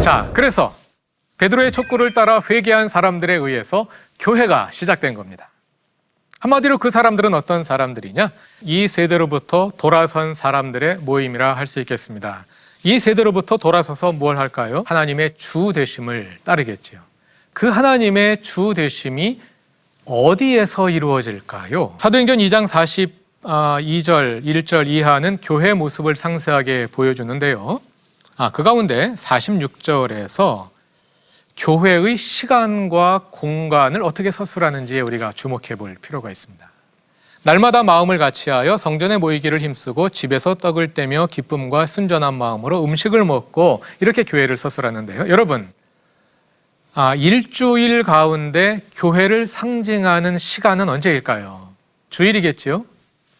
자, 그래서 베드로의 촉구를 따라 회개한 사람들에 의해서 교회가 시작된 겁니다. 한마디로 그 사람들은 어떤 사람들이냐? 이 세대로부터 돌아선 사람들의 모임이라 할 수 있겠습니다. 이 세대로부터 돌아서서 뭘 할까요? 하나님의 주 되심을 따르겠지요. 그 하나님의 주 되심이 어디에서 이루어질까요? 사도행전 2장 42절, 1절 이하는 교회 모습을 상세하게 보여주는데요. 그 가운데 46절에서 교회의 시간과 공간을 어떻게 서술하는지에 우리가 주목해 볼 필요가 있습니다. 날마다 마음을 같이하여 성전에 모이기를 힘쓰고 집에서 떡을 떼며 기쁨과 순전한 마음으로 음식을 먹고 이렇게 교회를 서술하는데요. 여러분, 일주일 가운데 교회를 상징하는 시간은 언제일까요? 주일이겠지요?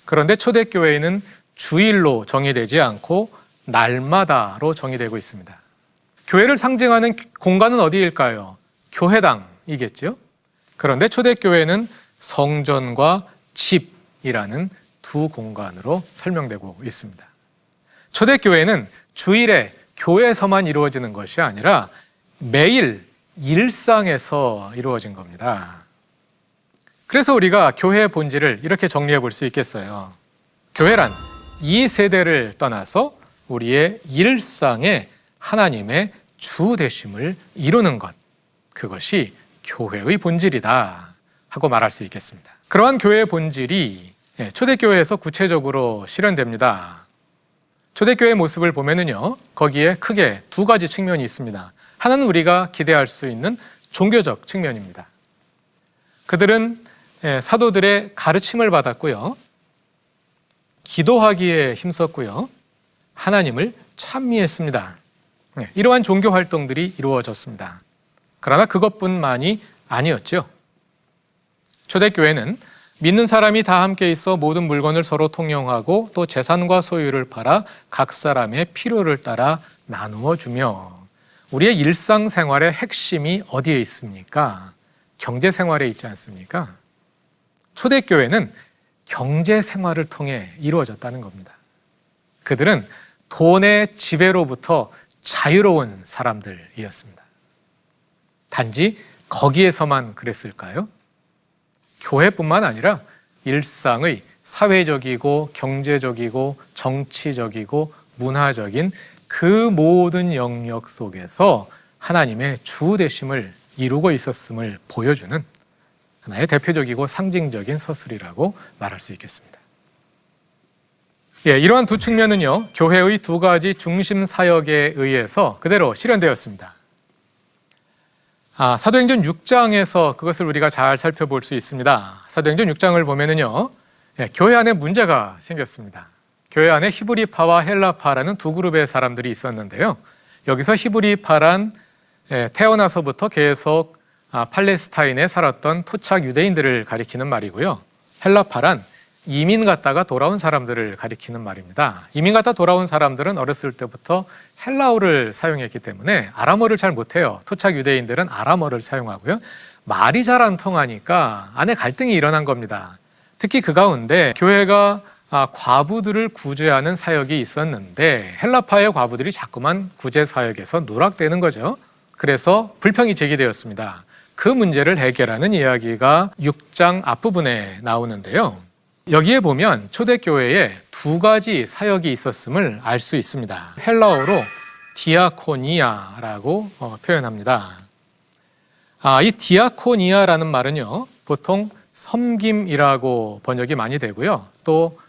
그런데 초대교회에는 주일로 정의되지 않고 날마다로 정의되고 있습니다. 교회를 상징하는 공간은 어디일까요? 교회당이겠죠? 그런데 초대교회는 성전과 집이라는 두 공간으로 설명되고 있습니다. 초대교회는 주일에 교회에서만 이루어지는 것이 아니라 매일 일상에서 이루어진 겁니다. 그래서 우리가 교회의 본질을 이렇게 정리해 볼 수 있겠어요. 교회란 이 세대를 떠나서 우리의 일상에 하나님의 주 되심을 이루는 것, 그것이 교회의 본질이다 하고 말할 수 있겠습니다. 그러한 교회의 본질이 초대교회에서 구체적으로 실현됩니다. 초대교회의 모습을 보면은요, 거기에 크게 두 가지 측면이 있습니다. 하나는 우리가 기대할 수 있는 종교적 측면입니다. 그들은 사도들의 가르침을 받았고요, 기도하기에 힘썼고요, 하나님을 찬미했습니다. 이러한 종교 활동들이 이루어졌습니다. 그러나 그것뿐만이 아니었죠. 초대교회는 믿는 사람이 다 함께 있어 모든 물건을 서로 통용하고 또 재산과 소유를 팔아 각 사람의 필요를 따라 나누어 주며, 우리의 일상생활의 핵심이 어디에 있습니까? 경제생활에 있지 않습니까? 초대교회는 경제생활을 통해 이루어졌다는 겁니다. 그들은 돈의 지배로부터 자유로운 사람들이었습니다. 단지 거기에서만 그랬을까요? 교회뿐만 아니라 일상의 사회적이고 경제적이고 정치적이고 문화적인 그 모든 영역 속에서 하나님의 주 되심을 이루고 있었음을 보여주는 하나의 대표적이고 상징적인 서술이라고 말할 수 있겠습니다. 이러한 두 측면은요, 교회의 두 가지 중심 사역에 의해서 그대로 실현되었습니다. 사도행전 6장에서 그것을 우리가 잘 살펴볼 수 있습니다. 사도행전 6장을 보면은요, 교회 안에 문제가 생겼습니다. 교회 안에 히브리파와 헬라파라는 두 그룹의 사람들이 있었는데요. 여기서 히브리파란 태어나서부터 계속 팔레스타인에 살았던 토착 유대인들을 가리키는 말이고요. 헬라파란 이민 갔다가 돌아온 사람들을 가리키는 말입니다. 이민 갔다 돌아온 사람들은 어렸을 때부터 헬라어를 사용했기 때문에 아람어를 잘 못해요. 토착 유대인들은 아람어를 사용하고요. 말이 잘 안 통하니까 안에 갈등이 일어난 겁니다. 특히 그 가운데 교회가 과부들을 구제하는 사역이 있었는데 헬라파의 과부들이 자꾸만 구제 사역에서 누락되는 거죠. 그래서 불평이 제기되었습니다. 그 문제를 해결하는 이야기가 6장 앞부분에 나오는데요. 여기에 보면 초대교회에 두 가지 사역이 있었음을 알 수 있습니다. 헬라어로 디아코니아라고 표현합니다. 이 디아코니아라는 말은요, 보통 섬김이라고 번역이 많이 되고요, 또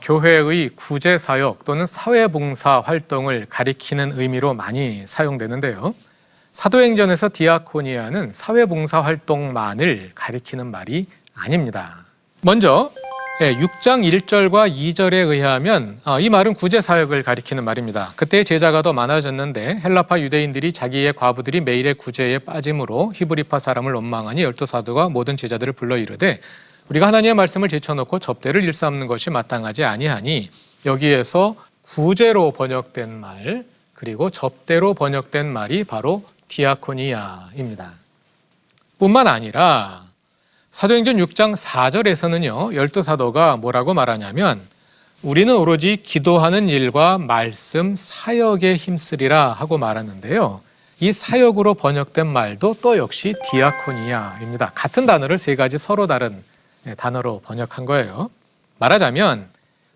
교회의 구제 사역 또는 사회봉사 활동을 가리키는 의미로 많이 사용되는데요. 사도행전에서 디아코니아는 사회봉사 활동만을 가리키는 말이 아닙니다. 먼저 6장 1절과 2절에 의하면 이 말은 구제사역을 가리키는 말입니다. 그때 제자가 더 많아졌는데 헬라파 유대인들이 자기의 과부들이 매일의 구제에 빠짐으로 히브리파 사람을 원망하니 12사도가 모든 제자들을 불러 이르되 우리가 하나님의 말씀을 제쳐놓고 접대를 일삼는 것이 마땅하지 아니하니, 여기에서 구제로 번역된 말 그리고 접대로 번역된 말이 바로 디아코니아입니다. 뿐만 아니라 사도행전 6장 4절에서는요, 12사도가 뭐라고 말하냐면 우리는 오로지 기도하는 일과 말씀 사역에 힘쓰리라 하고 말하는데요. 이 사역으로 번역된 말도 또 역시 디아코니아입니다. 같은 단어를 세 가지 서로 다른 단어로 번역한 거예요. 말하자면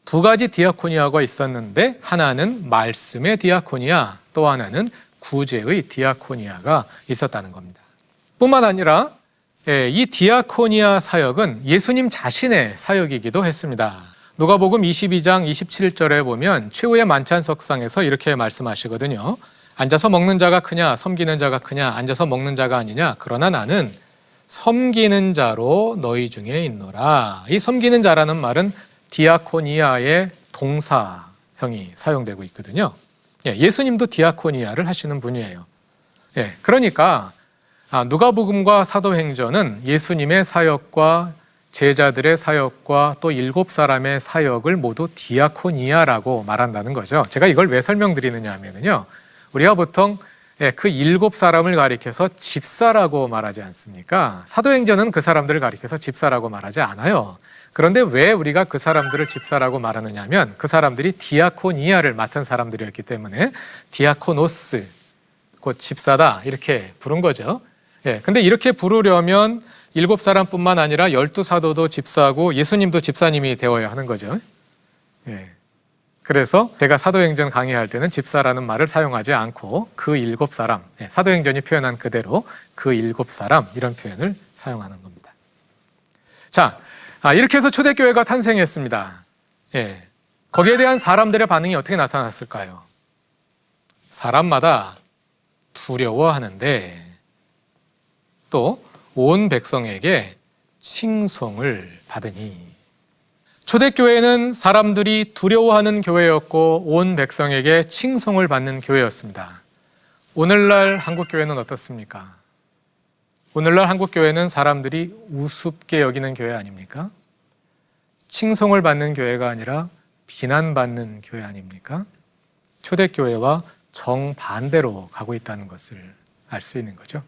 두 가지 디아코니아가 있었는데 하나는 말씀의 디아코니아, 또 하나는 구제의 디아코니아가 있었다는 겁니다. 뿐만 아니라 이 디아코니아 사역은 예수님 자신의 사역이기도 했습니다. 누가복음 22장 27절에 보면 최후의 만찬석상에서 이렇게 말씀하시거든요. 앉아서 먹는 자가 크냐 섬기는 자가 크냐, 앉아서 먹는 자가 아니냐, 그러나 나는 섬기는 자로 너희 중에 있노라. 이 섬기는 자라는 말은 디아코니아의 동사형이 사용되고 있거든요. 예수님도 디아코니아를 하시는 분이에요. 그러니까 누가복음과 사도행전은 예수님의 사역과 제자들의 사역과 또 7사람의 사역을 모두 디아코니아라고 말한다는 거죠. 제가 이걸 왜 설명드리느냐 하면요, 우리가 보통 그 7사람을 가리켜서 집사라고 말하지 않습니까? 사도행전은 그 사람들을 가리켜서 집사라고 말하지 않아요. 그런데 왜 우리가 그 사람들을 집사라고 말하느냐 하면 그 사람들이 디아코니아를 맡은 사람들이었기 때문에 디아코노스, 곧 집사다, 이렇게 부른 거죠. 근데 이렇게 부르려면 7사람뿐만 아니라 12사도도 집사고 예수님도 집사님이 되어야 하는 거죠. 그래서 제가 사도행전 강의할 때는 집사라는 말을 사용하지 않고 그 7사람, 사도행전이 표현한 그대로 그 7사람, 이런 표현을 사용하는 겁니다. 자, 이렇게 해서 초대교회가 탄생했습니다. 거기에 대한 사람들의 반응이 어떻게 나타났을까요? 사람마다 두려워하는데 또 온 백성에게 칭송을 받으니. 초대교회는 사람들이 두려워하는 교회였고 온 백성에게 칭송을 받는 교회였습니다. 오늘날 한국교회는 어떻습니까? 오늘날 한국교회는 사람들이 우습게 여기는 교회 아닙니까? 칭송을 받는 교회가 아니라 비난받는 교회 아닙니까? 초대교회와 정반대로 가고 있다는 것을 알 수 있는 거죠.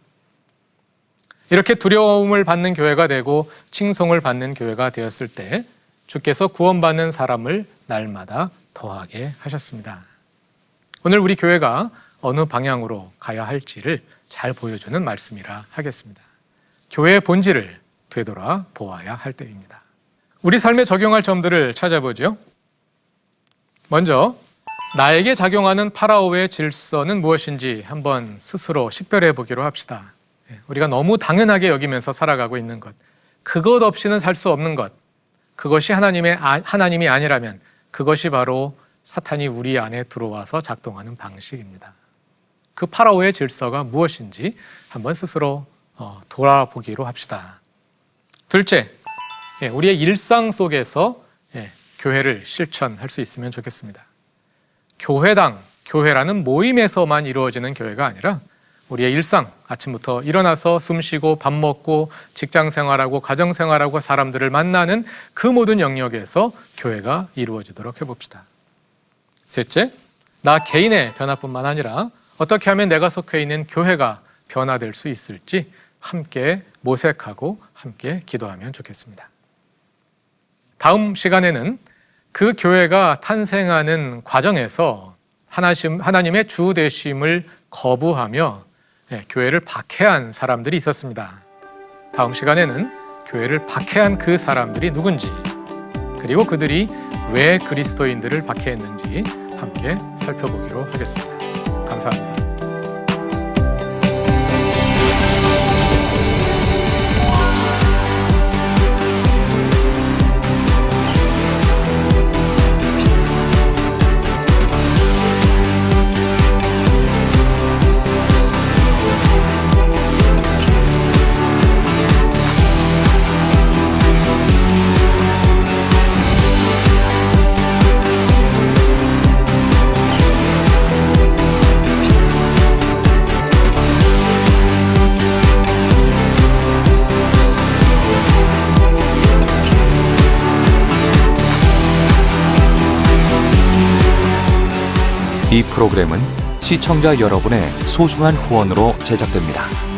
이렇게 두려움을 받는 교회가 되고 칭송을 받는 교회가 되었을 때 주께서 구원받는 사람을 날마다 더하게 하셨습니다. 오늘 우리 교회가 어느 방향으로 가야 할지를 잘 보여주는 말씀이라 하겠습니다. 교회의 본질을 되돌아 보아야 할 때입니다. 우리 삶에 적용할 점들을 찾아보죠. 먼저 나에게 작용하는 파라오의 질서는 무엇인지 한번 스스로 식별해 보기로 합시다. 우리가 너무 당연하게 여기면서 살아가고 있는 것, 그것 없이는 살 수 없는 것, 그것이 하나님이 아니라면 그것이 바로 사탄이 우리 안에 들어와서 작동하는 방식입니다. 그 파라오의 질서가 무엇인지 한번 스스로 돌아보기로 합시다. 둘째, 우리의 일상 속에서 교회를 실천할 수 있으면 좋겠습니다. 교회라는 모임에서만 이루어지는 교회가 아니라 우리의 일상, 아침부터 일어나서 숨 쉬고 밥 먹고 직장 생활하고 가정 생활하고 사람들을 만나는 그 모든 영역에서 교회가 이루어지도록 해봅시다. 셋째, 나 개인의 변화뿐만 아니라 어떻게 하면 내가 속해 있는 교회가 변화될 수 있을지 함께 모색하고 함께 기도하면 좋겠습니다. 다음 시간에는 그 교회가 탄생하는 과정에서 하나님의 주 되심을 거부하며 교회를 박해한 사람들이 있었습니다. 다음 시간에는 교회를 박해한 그 사람들이 누군지, 그리고 그들이 왜 그리스도인들을 박해했는지 함께 살펴보기로 하겠습니다. 감사합니다. 이 프로그램은 시청자 여러분의 소중한 후원으로 제작됩니다.